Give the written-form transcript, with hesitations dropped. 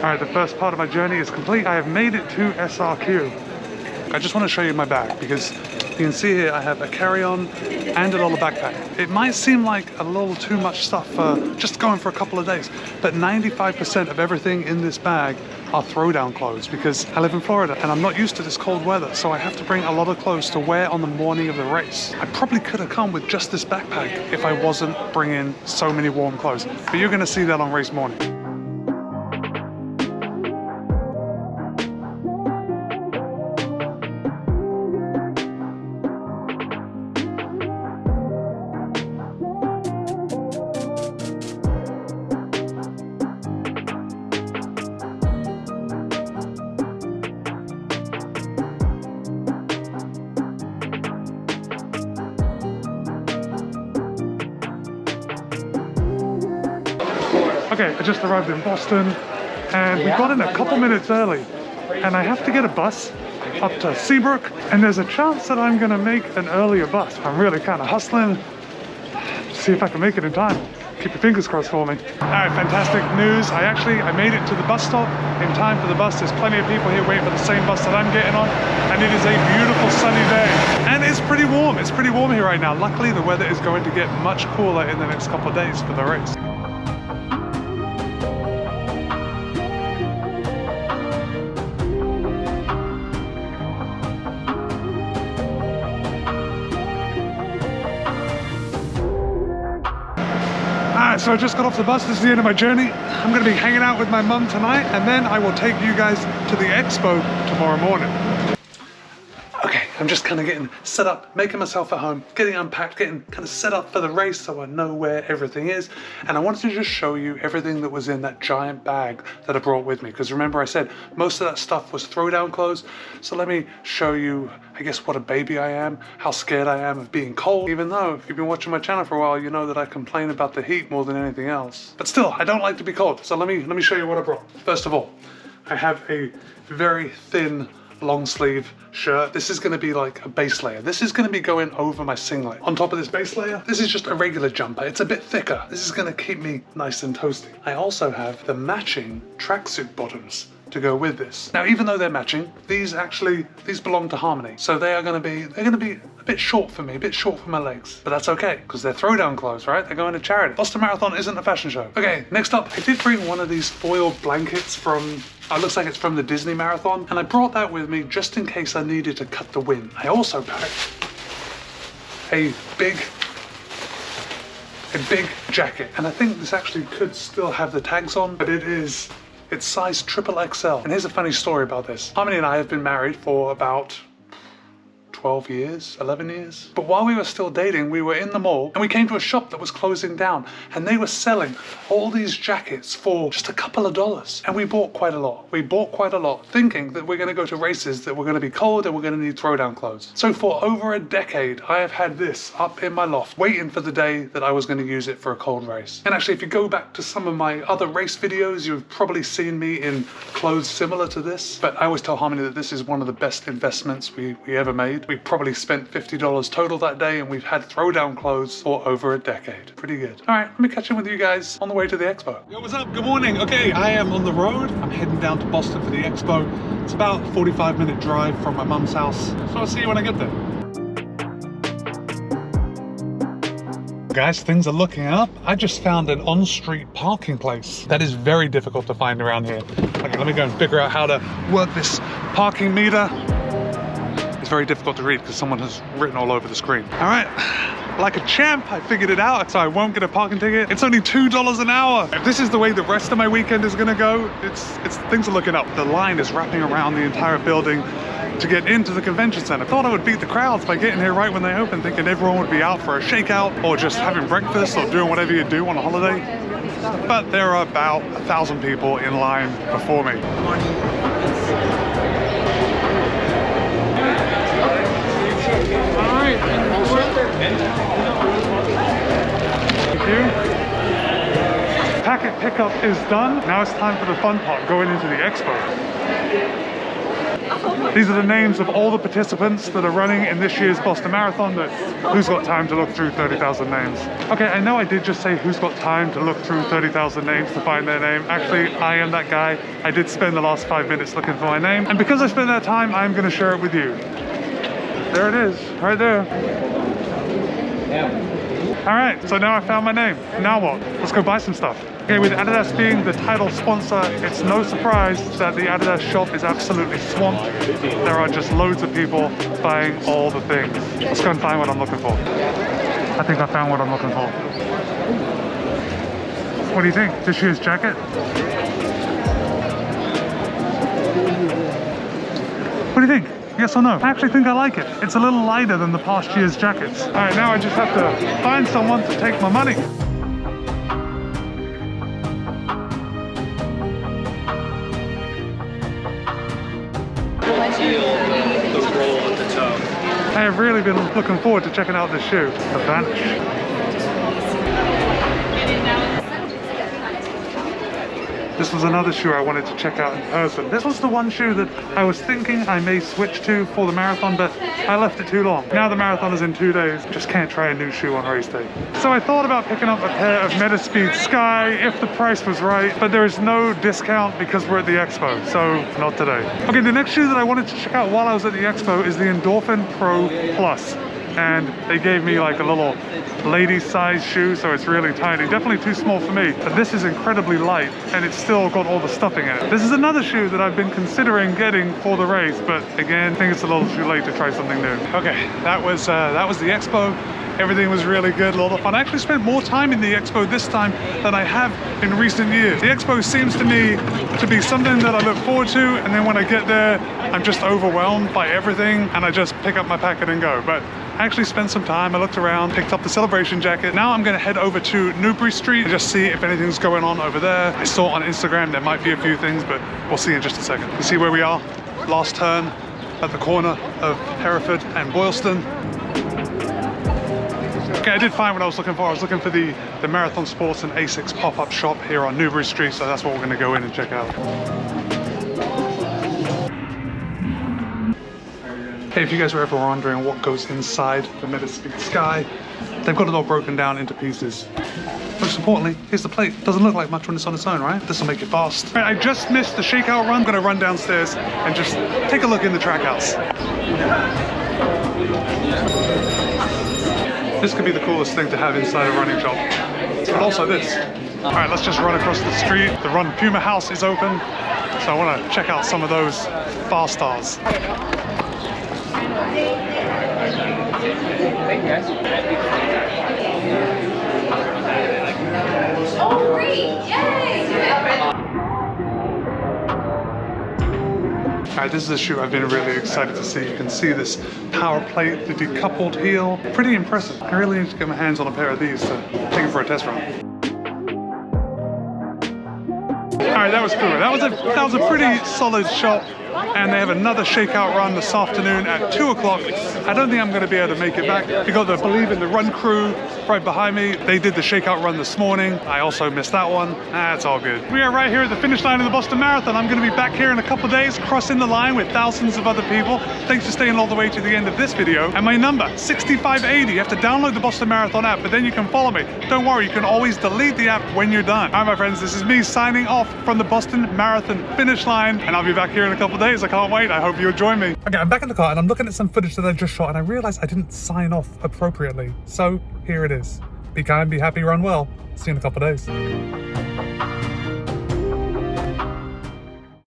All right, the first part of my journey is complete. I have made it to SRQ. I just want to show you my bag because you can see here I have a carry-on and a little backpack. It might seem like a little too much stuff for just going for a couple of days, but 95% of everything in this bag are throwdown clothes because I live in Florida and I'm not used to this cold weather, so I have to bring a lot of clothes to wear on the morning of the race. I probably could have come with just this backpack if I wasn't bringing so many warm clothes, but you're gonna see that on race morning. Okay, I just arrived in Boston and we got in a couple minutes early and I have to get a bus up to Seabrook and there's a chance that I'm gonna make an earlier bus. I'm really kind of hustling to see if I can make it in time. Keep your fingers crossed for me. All right, fantastic news. I made it to the bus stop in time for the bus. There's plenty of people here waiting for the same bus that I'm getting on and it is a beautiful sunny day. And it's pretty warm. It's pretty warm here right now. Luckily, the weather is going to get much cooler in the next couple of days for the race. So I just got off the bus. This is the end of my journey. I'm going to be hanging out with my mum tonight and then I will take you guys to the Expo tomorrow morning. Okay, I'm just kind of getting set up, making myself at home, getting unpacked, getting kind of set up for the race so I know where everything is. And I wanted to just show you everything that was in that giant bag that I brought with me. Because remember I said most of that stuff was throwdown clothes. So let me show you, I guess, what a baby I am, how scared I am of being cold. Even though if you've been watching my channel for a while, you know that I complain about the heat more than anything else. But still, I don't like to be cold. So let me show you what I brought. First of all, I have a very thin long sleeve shirt. This is going to be like a base layer. This is going to be going over my singlet. On top of this base layer, this is just a regular jumper. It's a bit thicker. This is going to keep me nice and toasty. I also have the matching tracksuit bottoms to go with this. Now, even though they're matching, these belong to Harmony. So they're going to be a bit short for me, a bit short for my legs. But that's okay, because they're throwdown clothes, right? They're going to charity. Boston Marathon isn't a fashion show. Okay, next up, I did bring one of these foil blankets from, looks like it's from the Disney Marathon. And I brought that with me just in case I needed to cut the wind. I also packed a big jacket. And I think this actually could still have the tags on, but it's size XXXL. And here's a funny story about this. Harmony and I have been married for about 12 years, 11 years. But while we were still dating, we were in the mall and we came to a shop that was closing down and they were selling all these jackets for just a couple of dollars. And we bought quite a lot. We bought quite a lot thinking that we're gonna go to races that were gonna be cold and we're gonna need throwdown clothes. So for over a decade, I have had this up in my loft, waiting for the day that I was gonna use it for a cold race. And actually, if you go back to some of my other race videos, you've probably seen me in clothes similar to this. But I always tell Harmony that this is one of the best investments we ever made. We probably spent $50 total that day and we've had throwdown clothes for over a decade. Pretty good. All right, let me catch in with you guys on the way to the Expo. Yo, what's up? Good morning. Okay, I am on the road. I'm heading down to Boston for the Expo. It's about a 45-minute drive from my mum's house. So I'll see you when I get there. Guys, things are looking up. I just found an on-street parking place. That is very difficult to find around here. Okay, let me go and figure out how to work this parking meter. It's very difficult to read because someone has written all over the screen. All right, like a champ, I figured it out, so I won't get a parking ticket. It's only $2 an hour. If this is the way the rest of my weekend is gonna go, things are looking up. The line is wrapping around the entire building to get into the convention center. I thought I would beat the crowds by getting here right when they open, thinking everyone would be out for a shakeout or just having breakfast or doing whatever you do on a holiday. But there are about 1,000 people in line before me. Thank you. Packet pickup is done. Now it's time for the fun part, going into the Expo. These are the names of all the participants that are running in this year's Boston Marathon, but who's got time to look through 30,000 names? Okay, I know I did just say who's got time to look through 30,000 names to find their name. Actually, I am that guy. I did spend the last 5 minutes looking for my name, and because I spent that time, I'm gonna share it with you. There it is, right there. All right, so now I found my name. Now what? Let's go buy some stuff. Okay, with Adidas being the title sponsor, it's no surprise that the Adidas shop is absolutely swamped. There are just loads of people buying all the things. Let's go and find what I'm looking for. I think I found what I'm looking for. What do you think? This year's jacket? What do you think? Yes or no? I actually think I like it. It's a little lighter than the past year's jackets. All right, now I just have to find someone to take my money. The roll at the toe. I have really been looking forward to checking out this shoe, the Vanish. This was another shoe I wanted to check out in person. This was the one shoe that I was thinking I may switch to for the marathon, but I left it too long. Now the marathon is in 2 days, just can't try a new shoe on race day. So I thought about picking up a pair of Metaspeed Sky if the price was right, but there is no discount because we're at the Expo, so not today. Okay, the next shoe that I wanted to check out while I was at the Expo is the Endorphin Pro Plus. And they gave me like a little lady size shoe, so it's really tiny, definitely too small for me, but this is incredibly light and it's still got all the stuffing in it. This is another shoe that I've been considering getting for the race, but again, I think it's a little too late to try something new. Okay, that was the Expo. Everything was really good, a lot of fun. I actually spent more time in the Expo this time than I have in recent years. The Expo seems to me to be something that I look forward to, and then when I get there, I'm just overwhelmed by everything and I just pick up my packet and go. But I actually spent some time, I looked around, picked up the celebration jacket. Now I'm gonna head over to Newbury Street and just see if anything's going on over there. I saw on Instagram there might be a few things, but we'll see in just a second. You see where we are? Last turn at the corner of Hereford and Boylston. Okay, I did find what I was looking for. I was looking for the Marathon Sports and ASICS pop-up shop here on Newbury Street, so that's what we're gonna go in and check out. Hey, if you guys were ever wondering what goes inside the Metaspeed Sky, they've got it all broken down into pieces. Most importantly, here's the plate. Doesn't look like much when it's on its own, right? This will make it fast. Right, I just missed the shakeout run. I'm gonna run downstairs and just take a look in the track house. This could be the coolest thing to have inside a running shop. But also this. All right, let's just run across the street. The Run Puma house is open, so I wanna check out some of those fast stars. Oh, great! Yay! Alright, this is a shoe I've been really excited to see. You can see this power plate, the decoupled heel. Pretty impressive. I really need to get my hands on a pair of these to take it for a test run. Alright, that was cool. That was a pretty solid shot. And they have another shakeout run this afternoon at 2 o'clock. I don't think I'm going to be able to make it back. You got the Believe in the Run crew right behind me. They did the shakeout run this morning. I also missed that one. That's all good. We are right here at the finish line of the Boston Marathon. I'm going to be back here in a couple of days, crossing the line with thousands of other people. Thanks for staying all the way to the end of this video. And my number, 6580. You have to download the Boston Marathon app, but then you can follow me. Don't worry, you can always delete the app when you're done. All right, my friends, this is me signing off from the Boston Marathon finish line, and I'll be back here in a couple of days. I can't wait. I hope you'll join me. Okay, I'm back in the car and I'm looking at some footage that I just shot and I realized I didn't sign off appropriately. So here it is. Be kind, be happy, run well. See you in a couple of days.